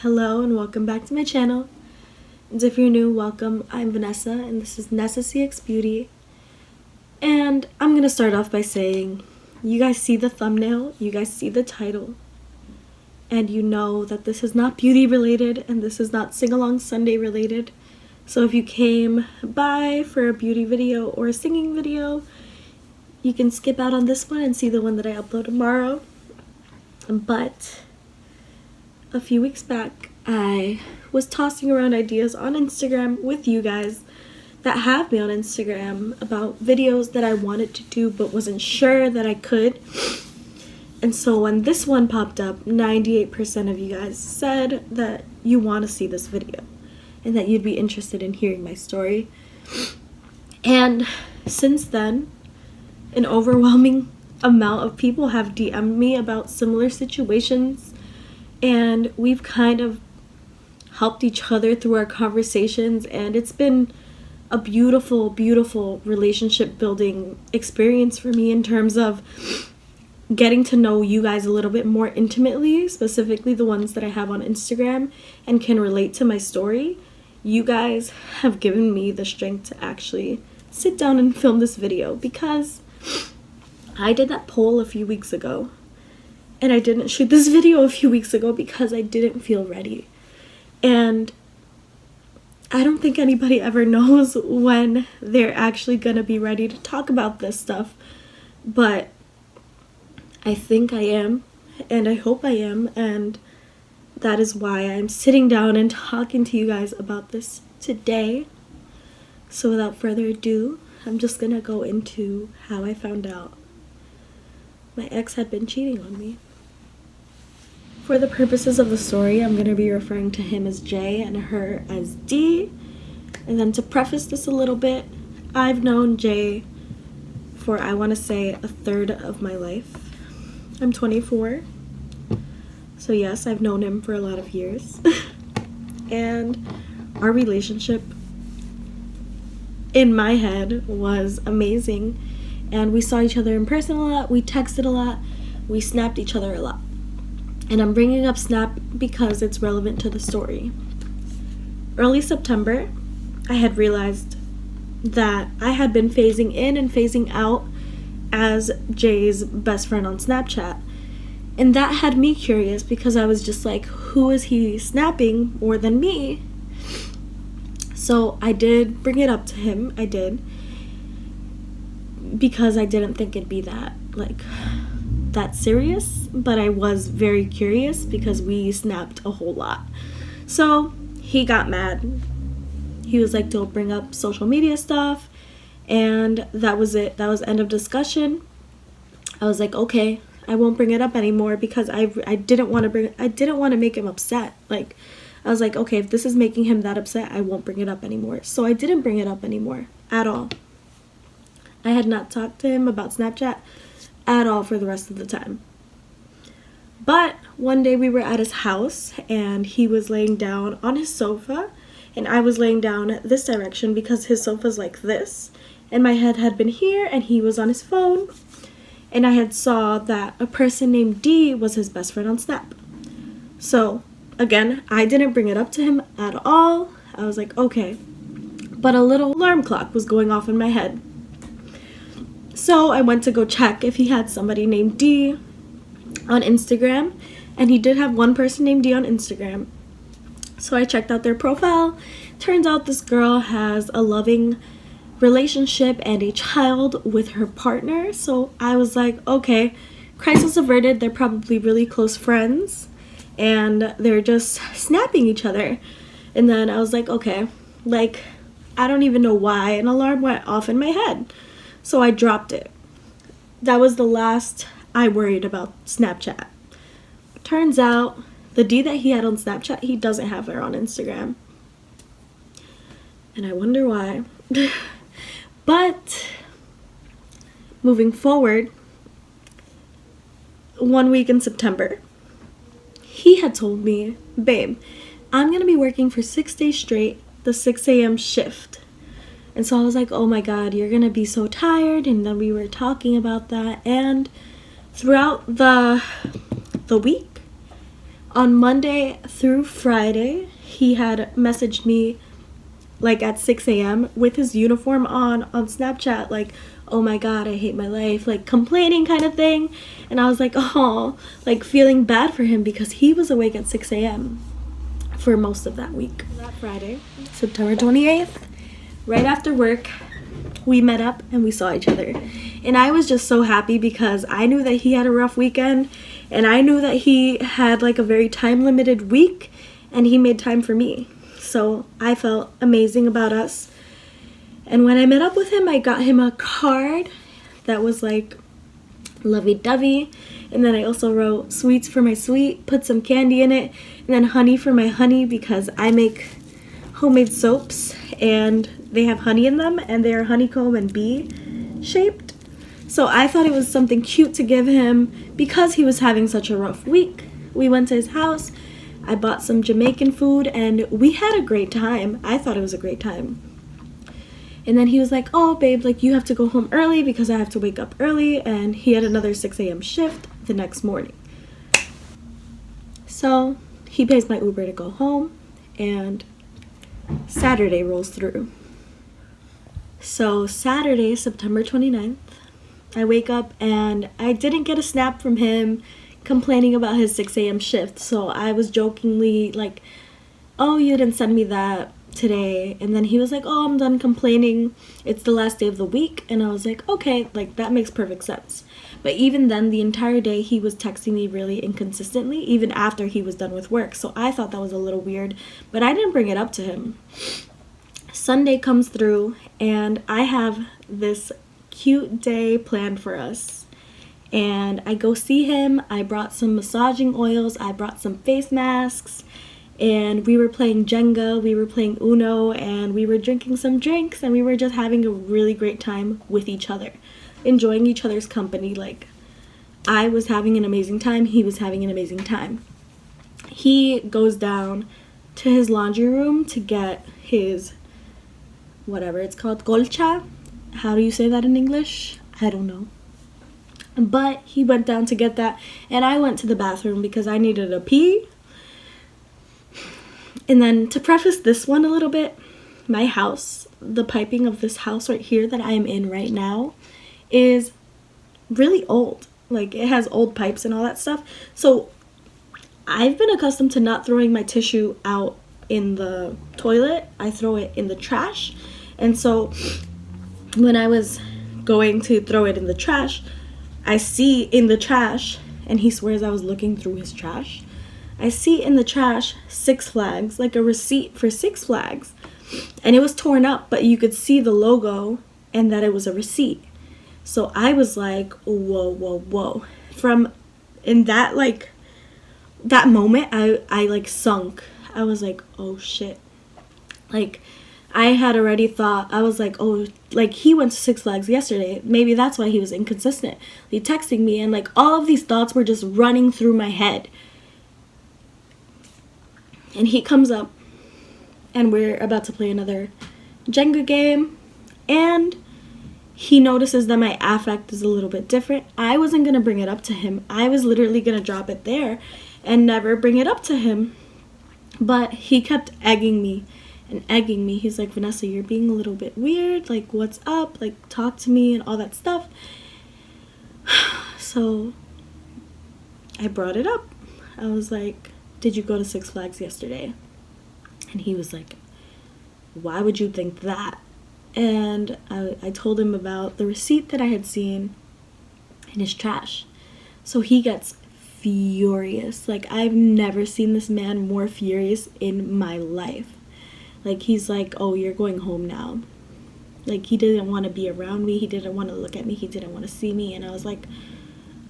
Hello and welcome back to my channel. And if you're new, welcome. I'm Vanessa and this is NessacxBeauty. And I'm gonna start off by saying, you guys see the thumbnail, you guys see the title, and you know that this is not beauty related and this is not sing-along Sunday related. So if you came by for a beauty video or a singing video, you can skip out on this one and see the one that I upload tomorrow. But a few weeks back, I was tossing around ideas on Instagram with you guys that have me on Instagram about videos that I wanted to do but wasn't sure that I could. And so when this one popped up, 98% of you guys said that you want to see this video and that you'd be interested in hearing my story. And since then, an overwhelming amount of people have DM'd me about similar situations, and we've kind of helped each other through our conversations, and it's been a beautiful, beautiful relationship building experience for me in terms of getting to know you guys a little bit more intimately, specifically the ones that I have on Instagram and can relate to my story. You guys have given me the strength to actually sit down and film this video, because I did that poll a few weeks ago and I didn't shoot this video a few weeks ago because I didn't feel ready. And I don't think anybody ever knows when they're actually gonna be ready to talk about this stuff, but I think I am, and I hope I am, and that is why I'm sitting down and talking to you guys about this today. So without further ado, I'm just gonna go into how I found out my ex had been cheating on me. For the purposes of the story, I'm going to be referring to him as J and her as D. And then to preface this a little bit, I've known J for, I want to say, a third of my life. I'm 24. So yes, I've known him for a lot of years. And our relationship, in my head, was amazing. And we saw each other in person a lot, we texted a lot, we snapped each other a lot. And I'm bringing up Snap because it's relevant to the story. Early September, I had realized that I had been phasing in and phasing out as Jay's best friend on Snapchat. And that had me curious because I was just like, who is he snapping more than me? So I did bring it up to him, I did. Because I didn't think it'd be that serious, but I was very curious because we snapped a whole lot. So he got mad. He was like, don't bring up social media stuff, and that was it. That was end of discussion. I was like, okay, I won't bring it up anymore because I didn't want to make him upset. I was like, okay, if this is making him that upset, I won't bring it up anymore. So I didn't bring it up anymore at all. I had not talked to him about Snapchat at all for the rest of the time. But one day we were at his house and he was laying down on his sofa and I was laying down this direction because his sofa's like this, and my head had been here and he was on his phone, and I had saw that a person named D was his best friend on Snap. So again, I didn't bring it up to him at all. I was like, okay. But a little alarm clock was going off in my head. So I went to go check if he had somebody named D on Instagram, and he did have one person named D on Instagram. So I checked out their profile. Turns out this girl has a loving relationship and a child with her partner. So I was like, okay, crisis averted. They're probably really close friends and they're just snapping each other. And then I was like, okay, I don't even know why an alarm went off in my head. So I dropped it. That was the last I worried about Snapchat. Turns out the D that he had on Snapchat, he doesn't have her on Instagram. And I wonder why. But moving forward, one week in September, he had told me, babe, I'm going to be working for 6 days straight, the 6 a.m. shift. And so I was like, oh my God, you're gonna be so tired. And then we were talking about that. And throughout the week, on Monday through Friday, he had messaged me like at 6 a.m. with his uniform on Snapchat, like, oh my god, I hate my life, like complaining kind of thing. And I was like, oh, like feeling bad for him because he was awake at 6 a.m. for most of that week. That Friday, September 28th, right after work, we met up and we saw each other. And I was just so happy because I knew that he had a rough weekend, and I knew that he had like a very time limited week, and he made time for me. So I felt amazing about us. And when I met up with him, I got him a card that was like lovey-dovey. And then I also wrote sweets for my sweet, put some candy in it, and then honey for my honey because I make homemade soaps and they have honey in them and they are honeycomb and bee shaped. So I thought it was something cute to give him because he was having such a rough week. We went to his house. I bought some Jamaican food and we had a great time. I thought it was a great time. And then he was like, oh, babe, like you have to go home early because I have to wake up early. And he had another 6 a.m. shift the next morning. So he pays my Uber to go home, and Saturday rolls through. So Saturday, September 29th, I wake up and I didn't get a snap from him complaining about his 6 a.m. shift. So I was jokingly like, oh, you didn't send me that today. And then he was like, oh, I'm done complaining. It's the last day of the week. And I was like, okay, like that makes perfect sense. But even then, the entire day, he was texting me really inconsistently, even after he was done with work. So I thought that was a little weird, but I didn't bring it up to him. Sunday comes through and I have this cute day planned for us. And I go see him. I brought some massaging oils. I brought some face masks. And we were playing Jenga, we were playing Uno, and we were drinking some drinks, and we were just having a really great time with each other, enjoying each other's company. Like, I was having an amazing time, he was having an amazing time. He goes down to his laundry room to get his, whatever it's called, colcha. How do you say that in English? I don't know. But he went down to get that, and I went to the bathroom because I needed a pee. And then to preface this one a little bit, my house, the piping of this house right here that I am in right now is really old. Like, it has old pipes and all that stuff. So I've been accustomed to not throwing my tissue out in the toilet. I throw it in the trash. And so when I was going to throw it in the trash, I see in the trash, and he swears I was looking through his trash, I see in the trash Six Flags, like a receipt for Six Flags. And it was torn up, but you could see the logo and that it was a receipt. So I was like, whoa, whoa, whoa. From in that, like, that moment, I like sunk. I was like, oh shit. Like, I had already thought, I was like, oh, like he went to Six Flags yesterday. Maybe that's why he was inconsistent. He texting me, and like all of these thoughts were just running through my head. And he comes up, and we're about to play another Jenga game, and he notices that my affect is a little bit different. I wasn't going to bring it up to him. I was literally going to drop it there and never bring it up to him. But he kept egging me and egging me. He's like, Vanessa, you're being a little bit weird. Like, what's up? Like, talk to me and all that stuff. So I brought it up. I was like, did you go to Six Flags yesterday? And he was like, why would you think that? And I told him about the receipt that I had seen in his trash. So he gets furious. Like, I've never seen this man more furious in my life. Like, he's like, oh, you're going home now. Like, he didn't want to be around me. He didn't want to look at me. He didn't want to see me. And I was like,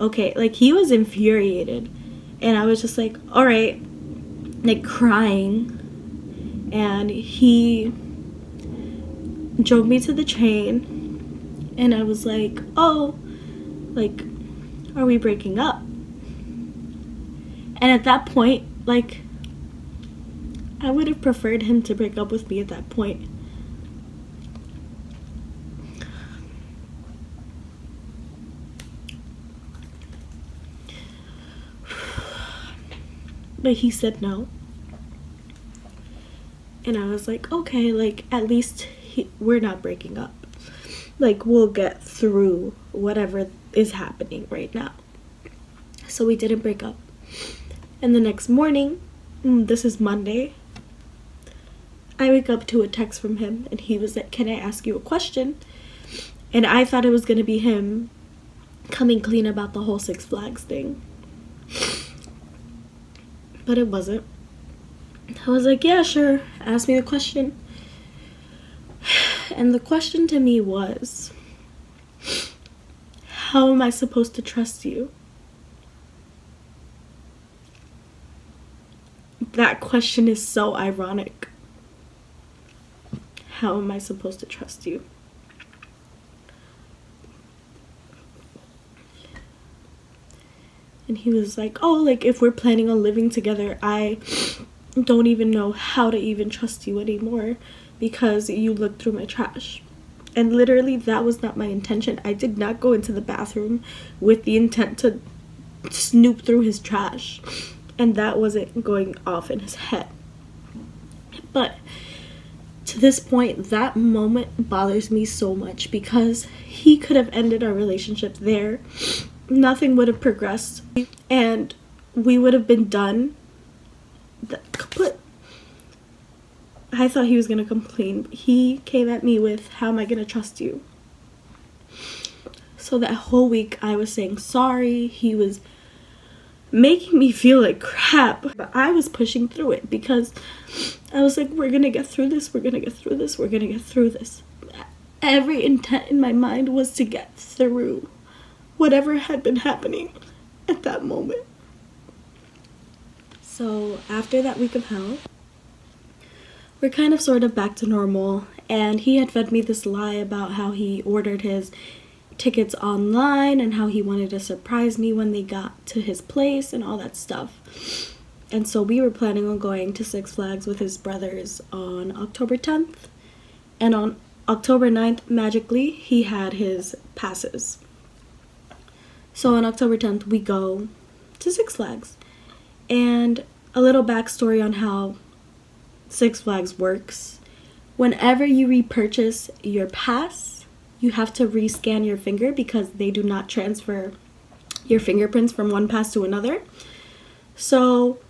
okay. Like, he was infuriated. And I was just like, all right, like crying. And he drove me to the train. And I was like, oh, like, are we breaking up? And at that point, like, I would have preferred him to break up with me at that point. but he said no. And I was like, okay, like, at least we're not breaking up. Like, we'll get through whatever is happening right now. So we didn't break up. And the next morning, this is Monday, I wake up to a text from him, and he was like, can I ask you a question? And I thought it was going to be him coming clean about the whole Six Flags thing. But it wasn't. I was like, yeah, sure. Ask me the question. And the question to me was, how am I supposed to trust you? That question is so ironic. How am I supposed to trust you? And he was like, oh, like, if we're planning on living together, I don't even know how to even trust you anymore because you looked through my trash. And literally, that was not my intention. I did not go into the bathroom with the intent to snoop through his trash. And that wasn't going off in his head. But to this point, that moment bothers me so much because he could have ended our relationship there. Nothing would have progressed and we would have been done. But I thought he was going to complain. But he came at me with, how am I going to trust you? So that whole week I was saying sorry. He was making me feel like crap. But I was pushing through it because I was like, we're going to get through this. We're going to get through this. We're going to get through this. Every intent in my mind was to get through whatever had been happening at that moment. So after that week of hell, we're kind of sort of back to normal, and he had fed me this lie about how he ordered his tickets online and how he wanted to surprise me when they got to his place and all that stuff. And so we were planning on going to Six Flags with his brothers on October 10th, and on October 9th, magically, he had his passes. So on October 10th, we go to Six Flags. And a little backstory on how Six Flags works. Whenever you repurchase your pass, you have to rescan your finger because they do not transfer your fingerprints from one pass to another. So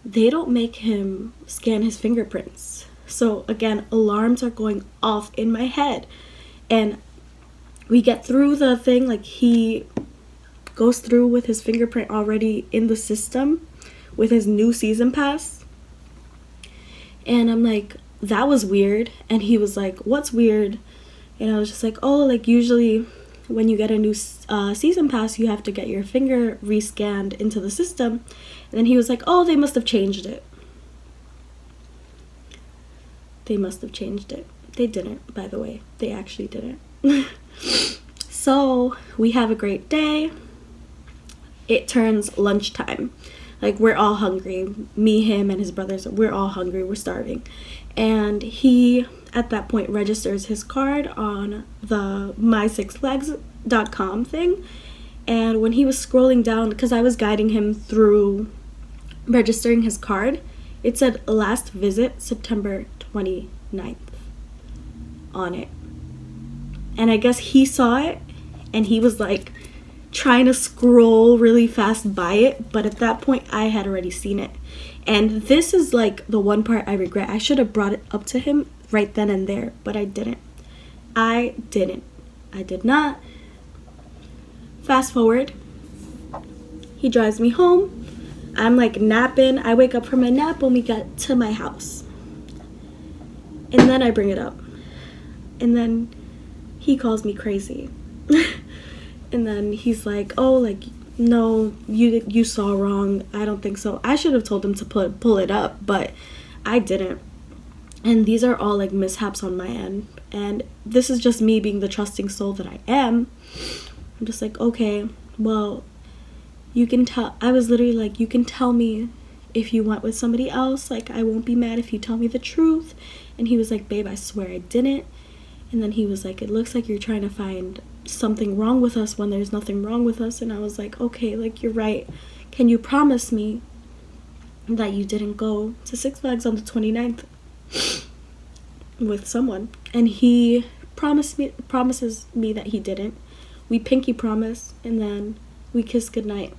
they don't make him scan his fingerprints. So again, alarms are going off in my head. And we get through the thing, like he goes through with his fingerprint already in the system with his new season pass. And I'm like, that was weird. And he was like, what's weird? And I was just like, oh, like usually when you get a new season pass, you have to get your finger rescanned into the system. And then he was like, oh, they must have changed it. They must have changed it. They didn't, by the way. They actually didn't. So we have a great day. It turns lunchtime. Like, we're all hungry. Me, him, and his brothers, we're all hungry. We're starving. And he, at that point, registers his card on the mysixflags.com thing. And when he was scrolling down, because I was guiding him through registering his card, it said last visit September 29th on it. And I guess he saw it, and he was like trying to scroll really fast by it, but at that point I had already seen it. And this is like the one part I regret. I should have brought it up to him right then and there, but I didn't. I did not. Fast forward, he drives me home. I'm like napping. I wake up from my nap when we get to my house. And then I bring it up. And then he calls me crazy. And then he's like, oh, like, no, you saw wrong. I don't think so. I should have told him to pull it up, but I didn't. And these are all like mishaps on my end. And this is just me being the trusting soul that I am. I'm just like, okay, well, you can tell. I was literally like, you can tell me if you went with somebody else. Like, I won't be mad if you tell me the truth. And he was like, babe, I swear I didn't. And then he was like, it looks like you're trying to find something wrong with us when there's nothing wrong with us. And I was like, okay, like, you're right. Can you promise me that you didn't go to Six Flags on the 29th with someone. And he promises me that he didn't. We pinky promise, and then we kiss goodnight.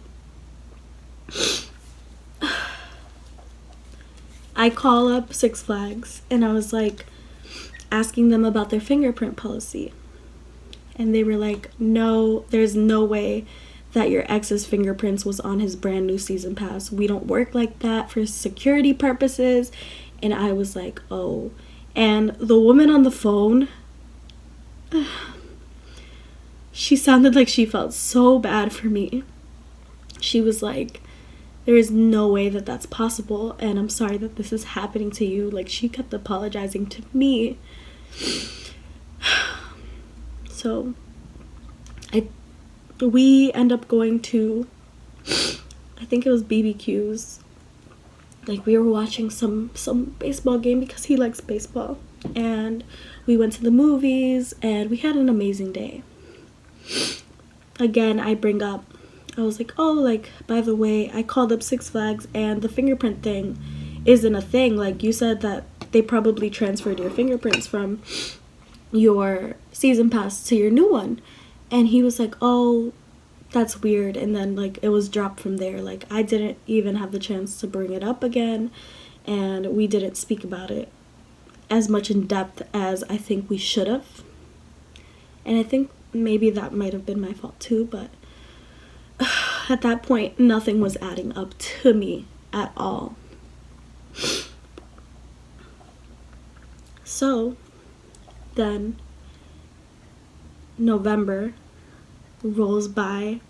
I call up Six Flags, and I was like asking them about their fingerprint policy. And they were like, no, there's no way that your ex's fingerprints was on his brand new season pass. We don't work like that for security purposes. And I was like, oh. And the woman on the phone, she sounded like she felt so bad for me. She was like, there is no way that that's possible, and I'm sorry that this is happening to you. Like, she kept apologizing to me. So we end up going to, I think it was BBQ's. Like, we were watching some baseball game because he likes baseball, and we went to the movies, and we had an amazing day. Again, I was like, oh, like, by the way, I called up Six Flags, and the fingerprint thing isn't a thing. Like, you said that they probably transferred your fingerprints from your season pass to your new one. And he was like, oh, that's weird. And then, like, it was dropped from there. Like, I didn't even have the chance to bring it up again, and we didn't speak about it as much in depth as I think we should have. And I think maybe that might have been my fault too, but at that point, nothing was adding up to me at all. So then November rolls by,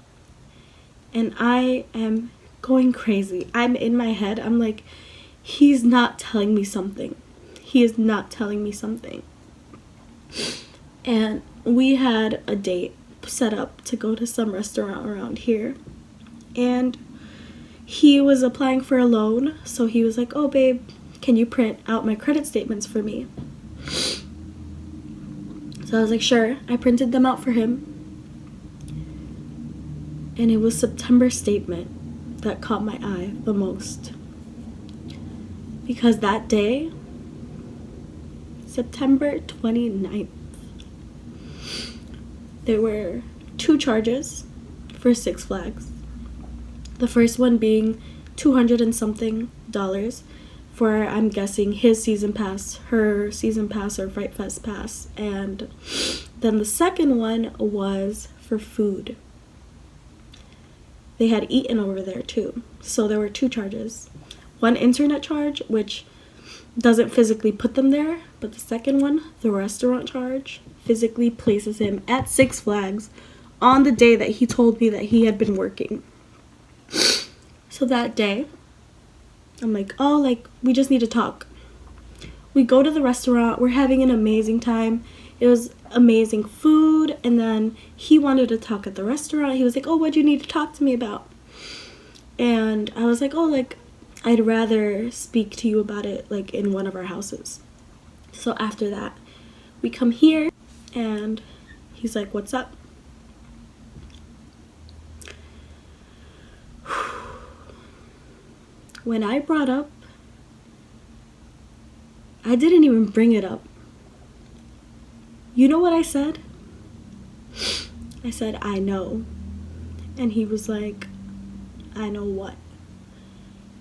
and I am going crazy. I'm in my head. I'm like, he's not telling me something. He is not telling me something. And we had a date set up to go to some restaurant around here, and he was applying for a loan, so he was like, oh babe, can you print out my credit statements for me? So I was like, sure. I printed them out for him, and it was September's statement that caught my eye the most, because that day, September 29th, there were 2 charges for Six Flags. The first one being $200 and something for, I'm guessing, his season pass, her season pass, or Fright Fest pass. And then the second one was for food. They had eaten over there too. So there were 2 charges. One internet charge, which doesn't physically put them there, but the second one, the restaurant charge, physically places him at Six Flags on the day that he told me that he had been working. So that day, I'm like, oh, like, we just need to talk. We go to the restaurant. We're having an amazing time. It was amazing food. And then he wanted to talk at the restaurant. He was like, oh, what do you need to talk to me about? And I was like, oh, like, I'd rather speak to you about it, like, in one of our houses. So after that, we come here, and he's like, what's up? When I brought up, I didn't even bring it up. You know what I said? I said, I know. And he was like, I know what?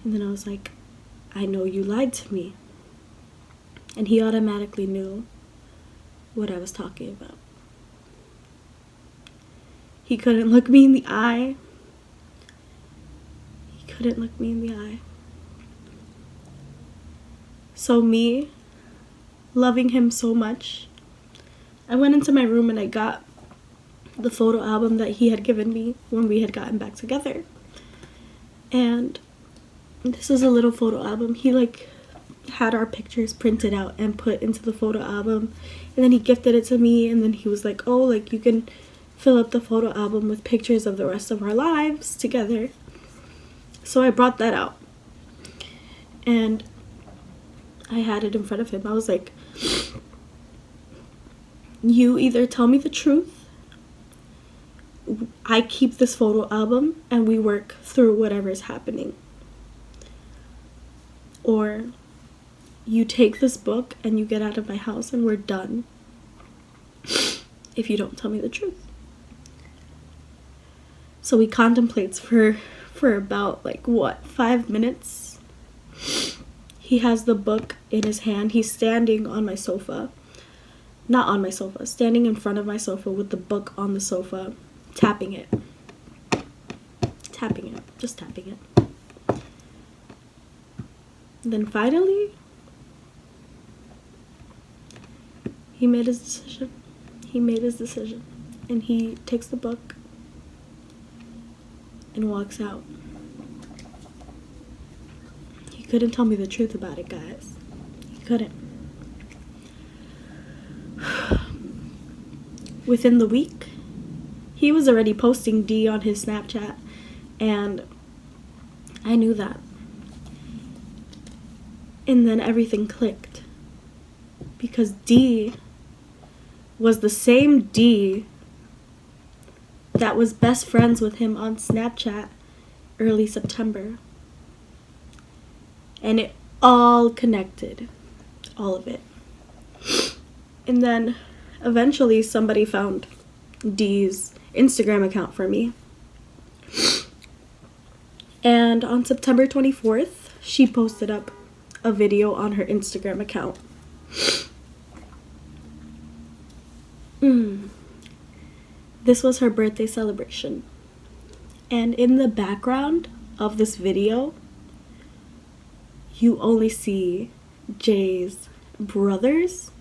And then I was like, I know you lied to me. And he automatically knew what I was talking about. He couldn't look me in the eye. He couldn't look me in the eye. So me, loving him so much, I went into my room and I got the photo album that he had given me when we had gotten back together. And this is a little photo album. He, like, had our pictures printed out and put into the photo album, and then he gifted it to me, and then he was like, oh, like, you can fill up the photo album with pictures of the rest of our lives together. So I brought that out, and I had it in front of him. I was like, you either tell me the truth, I keep this photo album, and we work through whatever's happening. or you take this book and you get out of my house and we're done if you don't tell me the truth. So he contemplates for about 5 minutes. He has the book in his hand. He's standing on my sofa. Not on my sofa, standing in front of my sofa with the book on the sofa, tapping it. Just tapping it. Then finally, he made his decision. And he takes the book and walks out. He couldn't tell me the truth about it, guys. He couldn't. Within the week, he was already posting D on his Snapchat, and I knew that. And then everything clicked, because D was the same D that was best friends with him on Snapchat early September. And it all connected. All of it. And then eventually somebody found Dee's Instagram account for me. And on September 24th, she posted up a video on her Instagram account. This was her birthday celebration. And in the background of this video, you only see Jay's brothers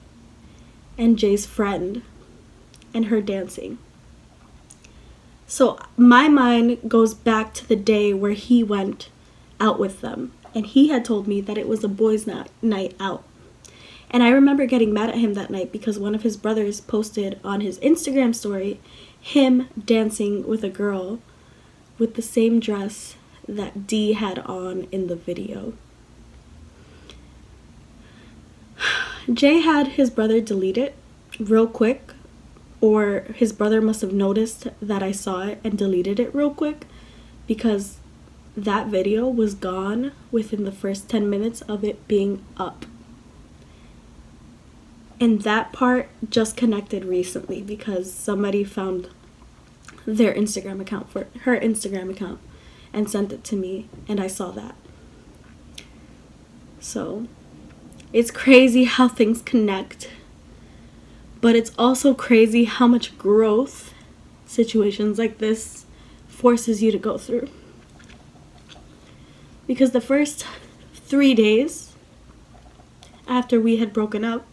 and Jay's friend and her dancing. So my mind goes back to the day where he went out with them. And he had told me that it was a boys' night out. And I remember getting mad at him that night because one of his brothers posted on his Instagram story him dancing with a girl with the same dress that Dee had on in the video. Jay had his brother delete it real quick, or his brother must have noticed that I saw it and deleted it real quick, because that video was gone within the first 10 minutes of it being up. And that part just connected recently because somebody found their Instagram account, for her Instagram account, and sent it to me, and I saw that. So it's crazy how things connect, but it's also crazy how much growth situations like this forces you to go through. Because the first 3 days after we had broken up,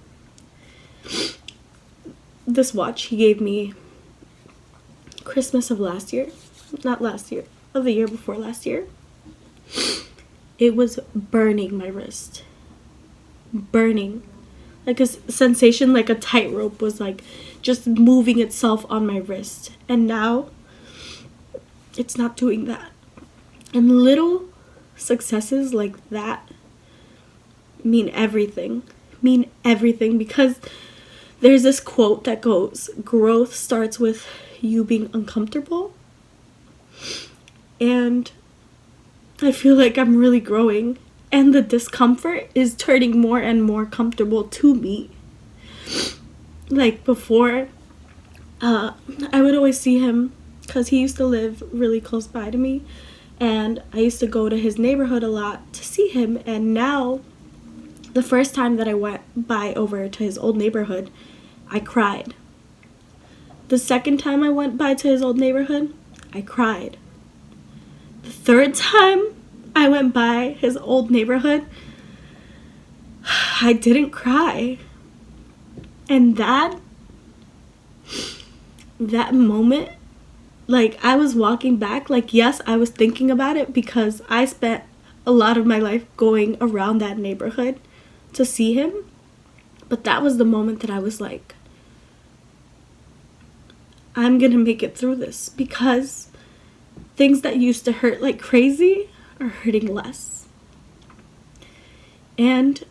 this watch he gave me Christmas of last year, not last year, of the year before last year. It was burning my wrist. Burning. Like a sensation, like a tightrope was like just moving itself on my wrist. And now it's not doing that. And little successes like that mean everything. Mean everything, because there's this quote that goes, growth starts with you being uncomfortable. And I feel like I'm really growing, and the discomfort is turning more and more comfortable to me. Like before, I would always see him because he used to live really close by to me, and I used to go to his neighborhood a lot to see him. And now, the first time that I went by over to his old neighborhood, I cried. The second time I went by to his old neighborhood, I cried. The third time I went by his old neighborhood, I didn't cry. And that moment, like I was walking back, like yes, I was thinking about it because I spent a lot of my life going around that neighborhood to see him. But that was the moment that I was like, I'm gonna make it through this, because things that used to hurt like crazy are hurting less. And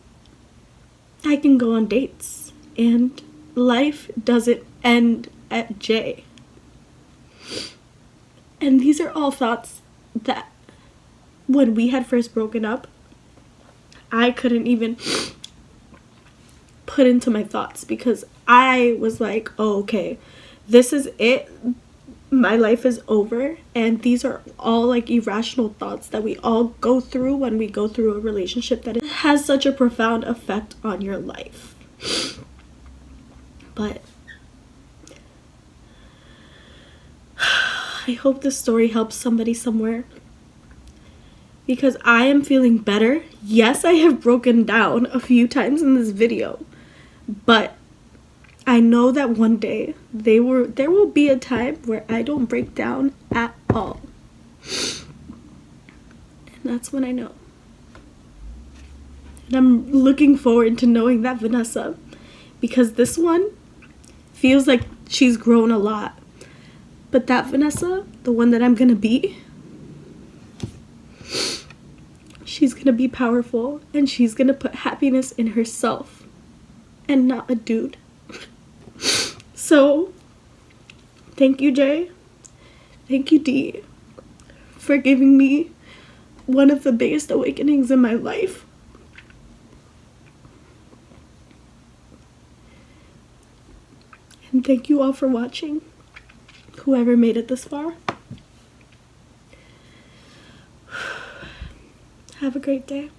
I can go on dates, and life doesn't end at J. And these are all thoughts that when we had first broken up, I couldn't even put into my thoughts, because I was like, oh, okay, this is it. My life is over. And these are all like irrational thoughts that we all go through when we go through a relationship that has such a profound effect on your life. But I hope this story helps somebody somewhere, because I am feeling better. Yes, I have broken down a few times in this video, but I know that one day there will be a time where I don't break down at all. And that's when I know. And I'm looking forward to knowing that Vanessa, because this one feels like she's grown a lot. But that Vanessa, the one that I'm gonna be, she's gonna be powerful, and she's gonna put happiness in herself and not a dude. So, thank you, Jay. Thank you, D, for giving me one of the biggest awakenings in my life. And thank you all for watching, whoever made it this far. Have a great day.